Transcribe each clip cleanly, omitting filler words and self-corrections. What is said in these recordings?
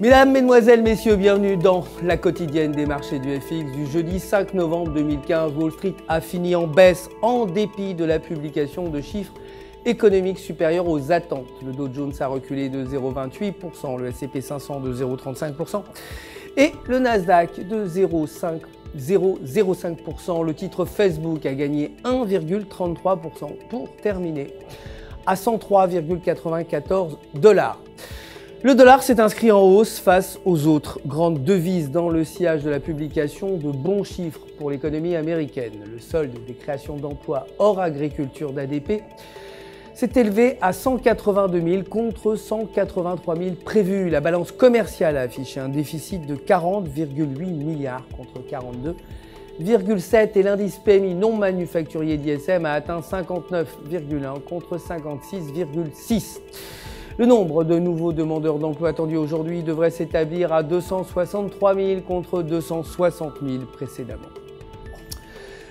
Mesdames, Mesdemoiselles, Messieurs, bienvenue dans la quotidienne des marchés du FX du jeudi 5 novembre 2015. Wall Street a fini en baisse en dépit de la publication de chiffres économiques supérieurs aux attentes. Le Dow Jones a reculé de 0,28%, le S&P 500 de 0,35% et le Nasdaq de 0,05%. Le titre Facebook a gagné 1,33% pour terminer à 103,94 $. Le dollar s'est inscrit en hausse face aux autres grandes devises dans le sillage de la publication de bons chiffres pour l'économie américaine. Le solde des créations d'emplois hors agriculture d'ADP s'est élevé à 182 000 contre 183 000 prévus. La balance commerciale a affiché un déficit de 40,8 milliards contre 42,7 et l'indice PMI non manufacturier d'ISM a atteint 59,1 contre 56,6. Le nombre de nouveaux demandeurs d'emploi attendus aujourd'hui devrait s'établir à 263 000 contre 260 000 précédemment.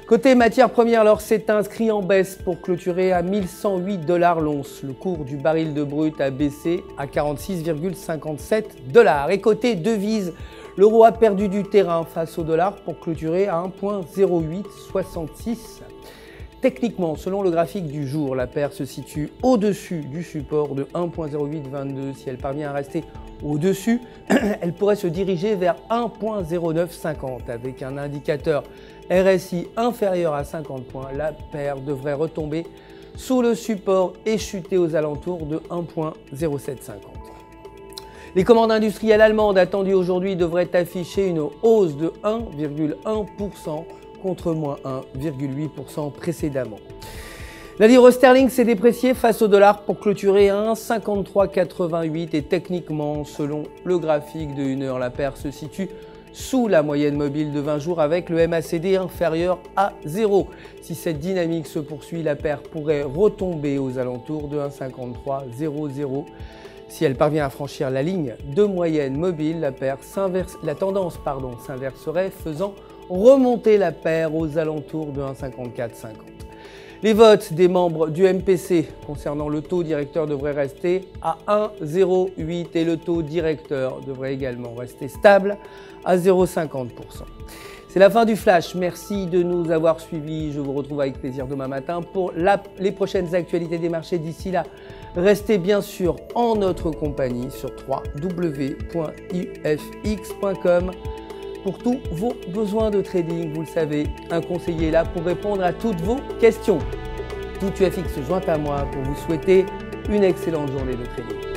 Côté matières premières, l'or s'est inscrit en baisse pour clôturer à 1108 $ l'once. Le cours du baril de brut a baissé à 46,57 $. Et côté devises, l'euro a perdu du terrain face au dollar pour clôturer à 1,0866. Techniquement, selon le graphique du jour, la paire se situe au-dessus du support de 1,0822. Si elle parvient à rester au-dessus, elle pourrait se diriger vers 1,0950. Avec un indicateur RSI inférieur à 50 points, la paire devrait retomber sous le support et chuter aux alentours de 1,0750. Les commandes industrielles allemandes attendues aujourd'hui devraient afficher une hausse de 1,1% contre moins 1,8% précédemment. La livre sterling s'est dépréciée face au dollar pour clôturer à 1,5388 et techniquement, selon le graphique de 1 heure, la paire se situe sous la moyenne mobile de 20 jours avec le MACD inférieur à 0. Si cette dynamique se poursuit, la paire pourrait retomber aux alentours de 1,5300. Si elle parvient à franchir la ligne de moyenne mobile, la tendance s'inverserait, faisant remonter la paire aux alentours de 1,5450. Les votes des membres du MPC concernant le taux directeur devraient rester à 1,08 et le taux directeur devrait également rester stable à 0,50%. C'est la fin du flash. Merci de nous avoir suivis. Je vous retrouve avec plaisir demain matin pour les prochaines actualités des marchés. D'ici là, restez bien sûr en notre compagnie sur www.ufx.com. Pour tous vos besoins de trading, vous le savez, un conseiller est là pour répondre à toutes vos questions. Tout UFX se joint à moi pour vous souhaiter une excellente journée de trading.